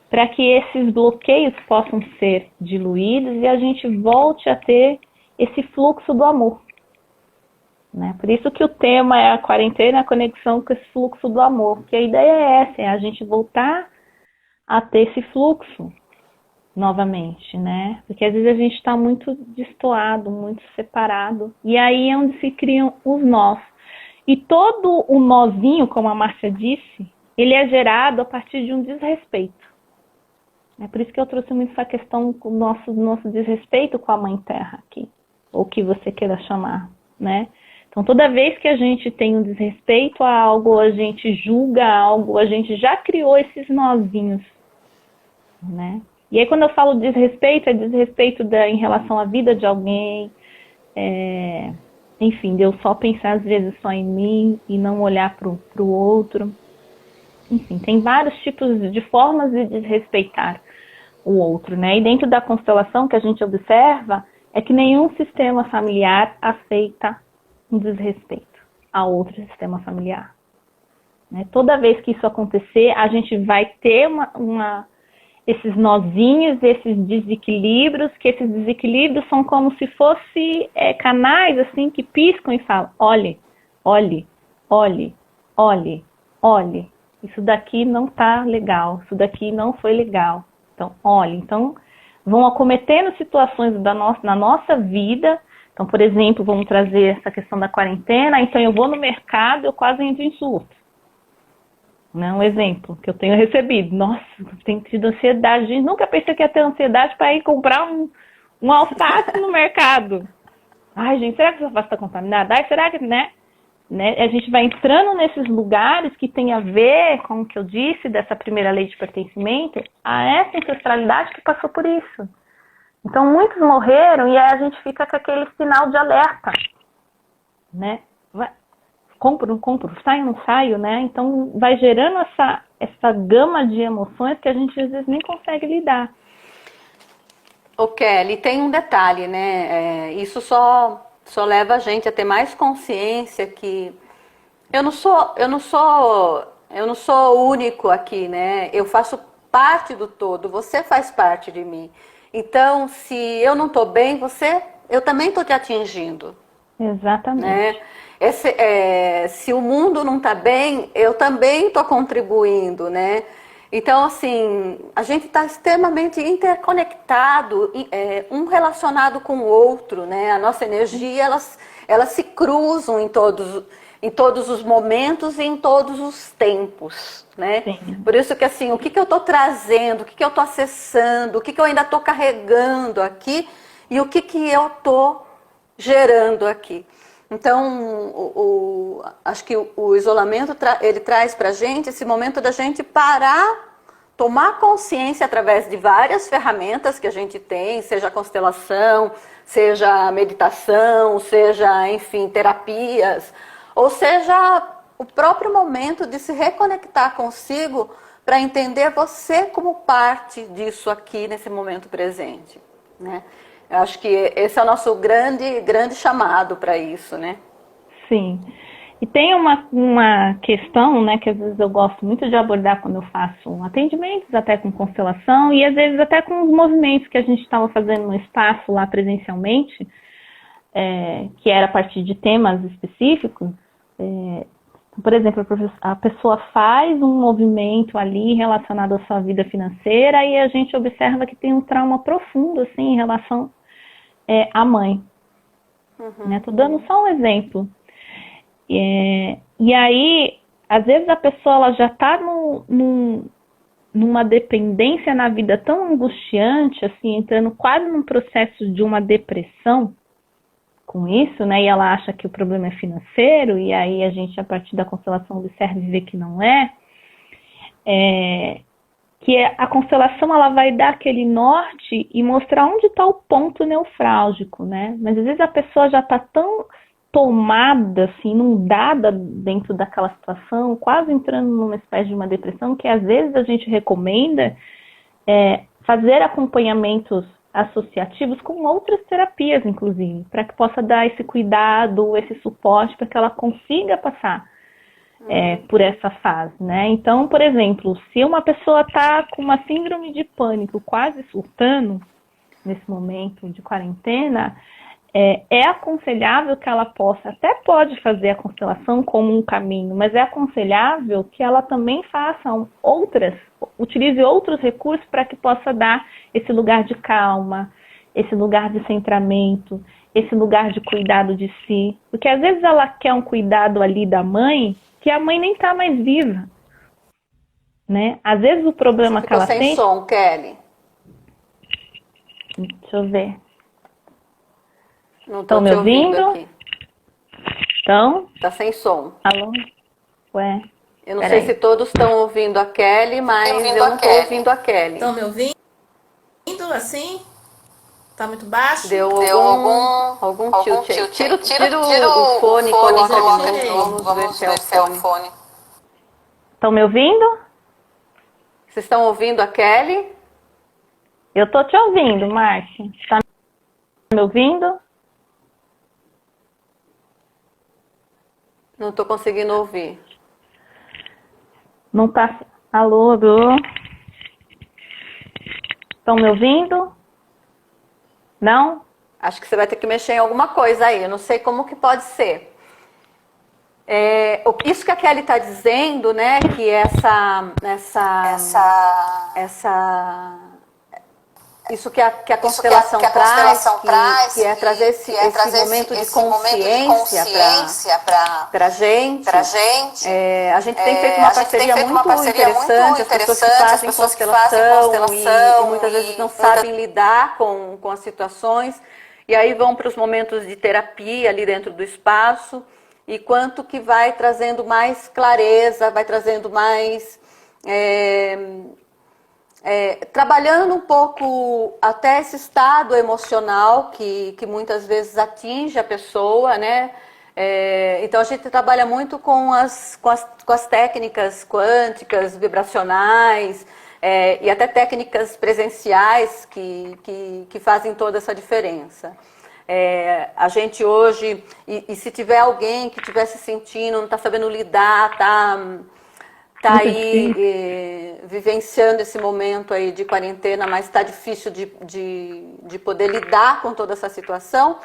para que esses bloqueios possam ser diluídos e a gente volte a ter esse fluxo do amor, né? Por isso que o tema é a quarentena, a conexão com esse fluxo do amor, porque a ideia é essa, é a gente voltar a ter esse fluxo novamente, né? Porque às vezes a gente está muito destoado, muito separado, e aí é onde se criam os nós. E todo o nozinho, como a Márcia disse, ele é gerado a partir de um desrespeito. É por isso que eu trouxe muito essa questão do nosso desrespeito com a Mãe Terra aqui, ou o que você queira chamar, né? Então, toda vez que a gente tem um desrespeito a algo, a gente julga algo, a gente já criou esses nozinhos, né? E aí, quando eu falo desrespeito, é desrespeito em relação à vida de alguém, enfim, de eu só pensar às vezes só em mim e não olhar para o outro. Enfim, tem vários tipos de formas de desrespeitar o outro, né? E dentro da constelação que a gente observa é que nenhum sistema familiar aceita um desrespeito a outro sistema familiar, né? Toda vez que isso acontecer, a gente vai ter esses nozinhos, esses desequilíbrios, que esses desequilíbrios são como se fossem canais assim que piscam e falam: olhe, olhe, olhe, olhe, olhe. Isso daqui não está legal, isso daqui não foi legal. Então, olhe. Então, vão acometendo situações na nossa vida Então, por exemplo, vamos trazer essa questão da quarentena, então eu vou no mercado, eu quase entro em surto. Né? Um exemplo que eu tenho recebido. Nossa, tenho tido ansiedade. Gente, nunca pensei que ia ter ansiedade para ir comprar um alface no mercado. Ai, gente, será que esse alface está contaminado? Ai, será que, né? A gente vai entrando nesses lugares que tem a ver com o que eu disse dessa primeira lei de pertencimento, a essa ancestralidade que passou por isso. Então, muitos morreram e aí a gente fica com aquele sinal de alerta, né? Compro, não compro, saio, não saio, né? Então, vai gerando essa gama de emoções que a gente, às vezes, nem consegue lidar. Ô, Kelly, tem um detalhe, né? Isso só leva a gente a ter mais consciência que eu não sou único aqui, né? Eu faço parte do todo, você faz parte de mim. Então, se eu não estou bem, eu também estou te atingindo. Exatamente. Né? Se o mundo não está bem, eu também estou contribuindo, né? Então, assim, a gente está extremamente interconectado, um relacionado com o outro, né? A nossa energia, elas se cruzam em todos os momentos e em todos os tempos, né? Sim. Por isso que, assim, o que eu estou trazendo, o que eu estou acessando, o que eu ainda estou carregando aqui e o que eu estou gerando aqui. Então, acho que o isolamento ele traz para a gente esse momento da gente parar, tomar consciência através de várias ferramentas que a gente tem, seja a constelação, seja a meditação, seja, enfim, terapias, ou seja, o próprio momento de se reconectar consigo para entender você como parte disso aqui nesse momento presente, né? Eu acho que esse é o nosso grande chamado para isso, né? Sim. E tem uma questão, né, que às vezes eu gosto muito de abordar quando eu faço atendimentos, até com constelação, e às vezes até com os movimentos que a gente estava fazendo no espaço lá presencialmente, que era a partir de temas específicos. Por exemplo, a pessoa faz um movimento ali relacionado à sua vida financeira e a gente observa que tem um trauma profundo, assim, em relação à mãe. Uhum. Né? Tô dando só um exemplo. E aí, às vezes a pessoa ela já está numa dependência na vida tão angustiante, assim, entrando quase num processo de uma depressão com isso, né? E ela acha que o problema é financeiro, e aí a gente, a partir da constelação, observa e vê que não é. Que a constelação ela vai dar aquele norte e mostrar onde está o ponto neurálgico, né? Mas às vezes a pessoa já está tão tomada, assim, inundada dentro daquela situação, quase entrando numa espécie de uma depressão, que às vezes a gente recomenda fazer acompanhamentos associativos com outras terapias, inclusive, para que possa dar esse cuidado, esse suporte, para que ela consiga passar por essa fase, né? Então, por exemplo, se uma pessoa está com uma síndrome de pânico quase surtando, nesse momento de quarentena, é aconselhável que ela até pode fazer a constelação como um caminho, mas é aconselhável que ela também faça utilize outros recursos para que possa dar esse lugar de calma, esse lugar de centramento, esse lugar de cuidado de si. Porque às vezes ela quer um cuidado ali da mãe, que a mãe nem está mais viva. Né? Às vezes o problema que ela tem... Sem som, Kelly. Deixa eu ver. Não estou me ouvindo aqui. Então? Tá sem som. Alô? Ué. Eu não sei se todos estão ouvindo a Kelly, mas eu não estou ouvindo a Kelly. Estão me ouvindo? Assim? Tá muito baixo? Deu algum tilt aí. Tira o fone e coloca de novo. Vamos ver se é o fone. Estão me ouvindo? Vocês estão ouvindo a Kelly? Eu estou te ouvindo, Márcia. Está me ouvindo? Não estou conseguindo ouvir. Não tá... Alô, alô? Estão me ouvindo? Não? Acho que você vai ter que mexer em alguma coisa aí. Eu não sei como que pode ser. Isso que a Kelly está dizendo, né? Que isso que a constelação traz, que é trazer esse momento de consciência para a gente. A gente tem feito uma parceria muito interessante, as pessoas que fazem constelação e muitas vezes não sabem lidar com as situações, e aí vão para os momentos de terapia ali dentro do espaço, e quanto que vai trazendo mais clareza, vai trazendo mais... trabalhando um pouco até esse estado emocional que muitas vezes atinge a pessoa, né? Então a gente trabalha muito com as técnicas quânticas, vibracionais, e até técnicas presenciais que fazem toda essa diferença. A gente hoje, e se tiver alguém que estiver se sentindo, não está sabendo lidar, tá aí vivenciando esse momento aí de quarentena, mas está difícil de poder lidar com toda essa situação,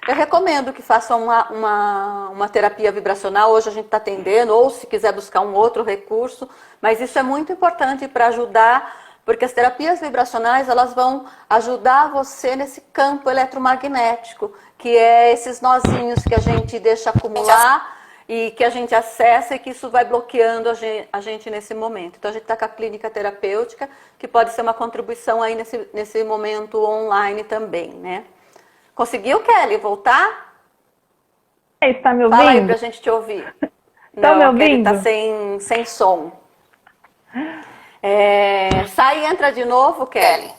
eu recomendo que façam uma terapia vibracional. Hoje a gente está atendendo, ou se quiser buscar um outro recurso, mas isso é muito importante para ajudar, porque as terapias vibracionais, elas vão ajudar você nesse campo eletromagnético, que é esses nozinhos que a gente deixa acumular e que a gente acessa, e que isso vai bloqueando a gente nesse momento. Então a gente está com a clínica terapêutica, que pode ser uma contribuição aí nesse momento online também, né? Conseguiu, Kelly, voltar? Está me ouvindo? Fala aí pra gente te ouvir. Está me ouvindo? A Kelly tá sem som. Sai e entra de novo, Kelly.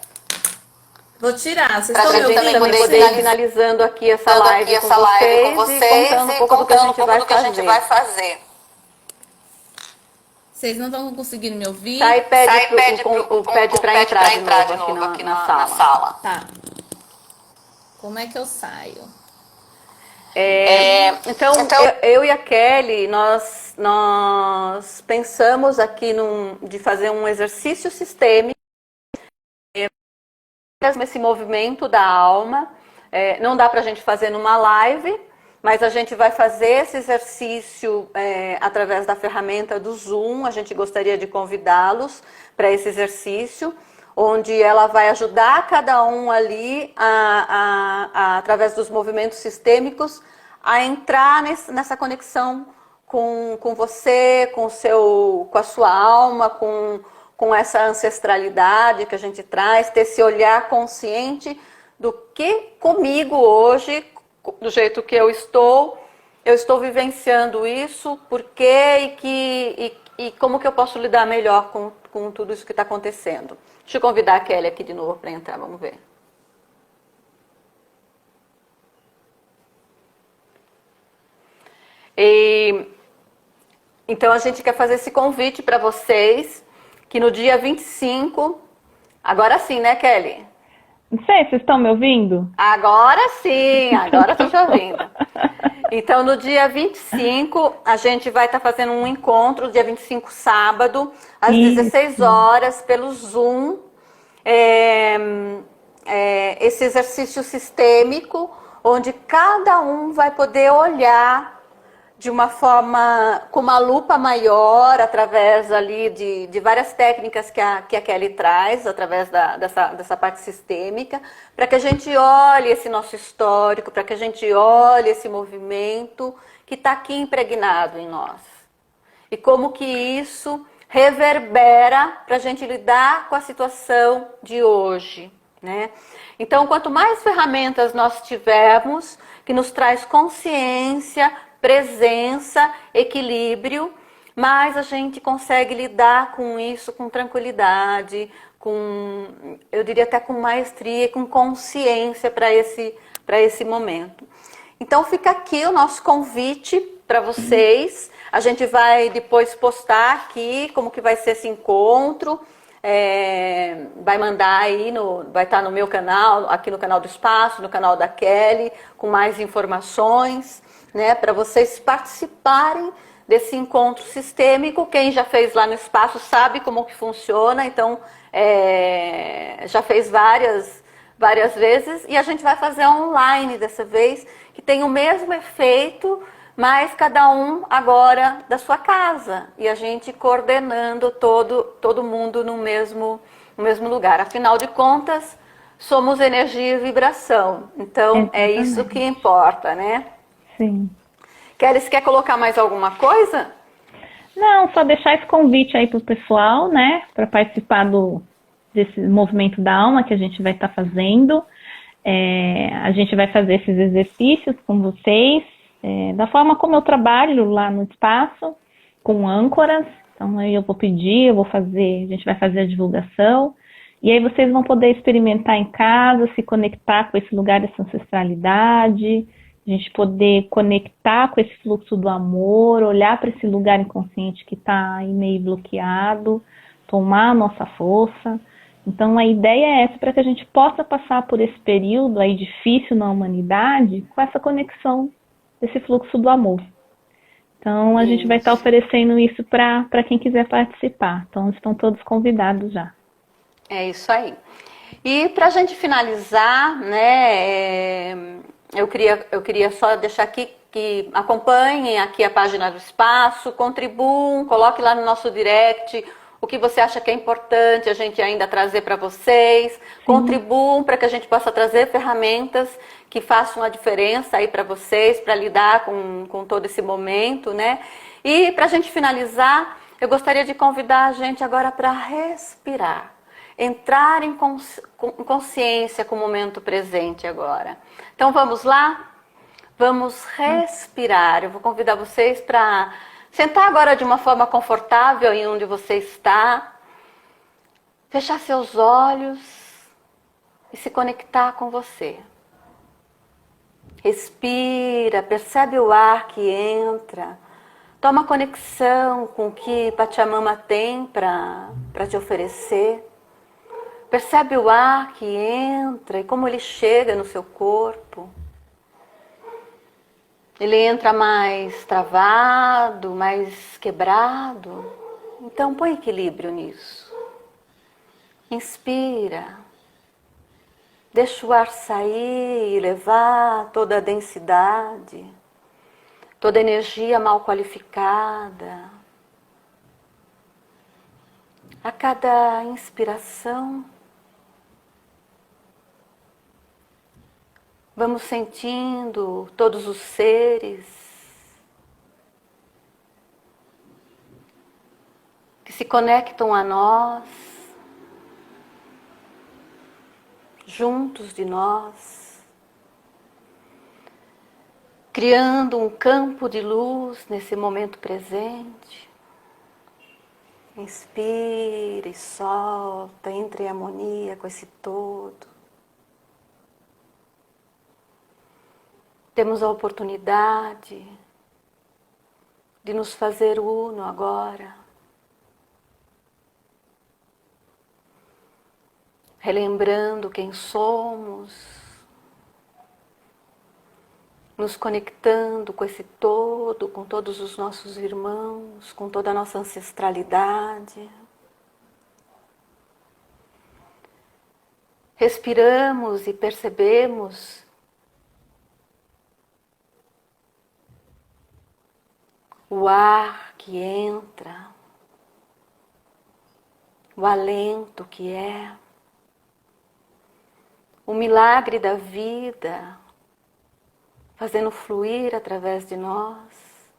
Vou tirar. Vocês Pra estão me gente ouvindo? também poder ir finalizando aqui essa live com vocês e contando um pouco do que a gente vai fazer. Vocês não estão conseguindo me ouvir? Sai e pede pra entrar de novo aqui na sala. Tá. Como é que eu saio? Então, eu e a Kelly, nós pensamos aqui de fazer um exercício sistêmico, esse movimento da alma. Não dá para a gente fazer numa live, mas a gente vai fazer esse exercício através da ferramenta do Zoom. A gente gostaria de convidá-los para esse exercício, onde ela vai ajudar cada um ali, através dos movimentos sistêmicos, a entrar nessa conexão com você, com a sua alma, com essa ancestralidade que a gente traz, ter esse olhar consciente do que comigo hoje, do jeito que eu estou vivenciando isso, por quê e como que eu posso lidar melhor com tudo isso que está acontecendo. Deixa eu convidar a Kelly aqui de novo para entrar, vamos ver. Então a gente quer fazer esse convite para vocês, que no dia 25, agora sim, né, Kelly? Não sei, vocês estão me ouvindo? Agora sim, agora estou te ouvindo. Então, no dia 25, a gente vai estar fazendo um encontro, dia 25, sábado, às 16 horas, pelo Zoom. Esse exercício sistêmico, onde cada um vai poder olhar de uma forma, com uma lupa maior, através ali de várias técnicas que a Kelly traz, através dessa parte sistêmica, para que a gente olhe esse nosso histórico, para que a gente olhe esse movimento que está aqui impregnado em nós. E como que isso reverbera para a gente lidar com a situação de hoje, né? Então, quanto mais ferramentas nós tivermos, que nos traz consciência, presença, equilíbrio, mas a gente consegue lidar com isso com tranquilidade, eu diria até com maestria, com consciência para esse momento. Então fica aqui o nosso convite para vocês. A gente vai depois postar aqui como que vai ser esse encontro. Vai mandar aí, vai estar no meu canal, aqui no canal do Espaço, no canal da Kelly, com mais informações, né, para vocês participarem desse encontro sistêmico. Quem já fez lá no Espaço sabe como que funciona, então já fez várias vezes, e a gente vai fazer online dessa vez, que tem o mesmo efeito, mas cada um agora da sua casa, e a gente coordenando todo mundo no mesmo lugar. Afinal de contas, somos energia e vibração. Então, é isso que importa, né? Sim. Kelly, você quer colocar mais alguma coisa? Não, só deixar esse convite aí pro pessoal, né? Para participar desse movimento da alma que a gente vai estar fazendo. A gente vai fazer esses exercícios com vocês, da forma como eu trabalho lá no espaço, com âncoras. Então, aí eu vou pedir, a gente vai fazer a divulgação. E aí vocês vão poder experimentar em casa, se conectar com esse lugar dessa ancestralidade, a gente poder conectar com esse fluxo do amor, olhar para esse lugar inconsciente que está aí meio bloqueado, tomar a nossa força. Então a ideia é essa, para que a gente possa passar por esse período aí difícil na humanidade com essa conexão desse fluxo do amor. Então a gente vai estar oferecendo isso para quem quiser participar. Então estão todos convidados já. É isso aí. E para a gente finalizar, né, eu queria só deixar aqui que acompanhem aqui a página do Espaço, contribuam, coloque lá no nosso direct o que você acha que é importante a gente ainda trazer para vocês, contribuam para que a gente possa trazer ferramentas que façam a diferença aí para vocês, para lidar com todo esse momento, né? E para a gente finalizar, eu gostaria de convidar a gente agora para respirar. Entrar em consciência com o momento presente agora. Então vamos lá? Vamos respirar. Eu vou convidar vocês para sentar agora de uma forma confortável em onde você está. Fechar seus olhos e se conectar com você. Respira, percebe o ar que entra. Toma conexão com o que Pachamama tem para te oferecer. Percebe o ar que entra e como ele chega no seu corpo. Ele entra mais travado, mais quebrado. Então põe equilíbrio nisso. Inspira. Deixa o ar sair e levar toda a densidade, toda a energia mal qualificada. A cada inspiração, vamos sentindo todos os seres que se conectam a nós, juntos de nós, criando um campo de luz nesse momento presente. Inspira e solta, entre em harmonia com esse todo. Temos a oportunidade de nos fazer uno agora. Relembrando quem somos, nos conectando com esse todo, com todos os nossos irmãos, com toda a nossa ancestralidade. Respiramos e percebemos o ar que entra, o alento que é, o milagre da vida, fazendo fluir através de nós,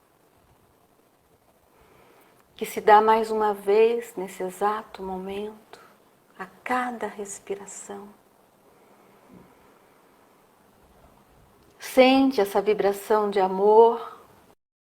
que se dá mais uma vez nesse exato momento, a cada respiração. Sente essa vibração de amor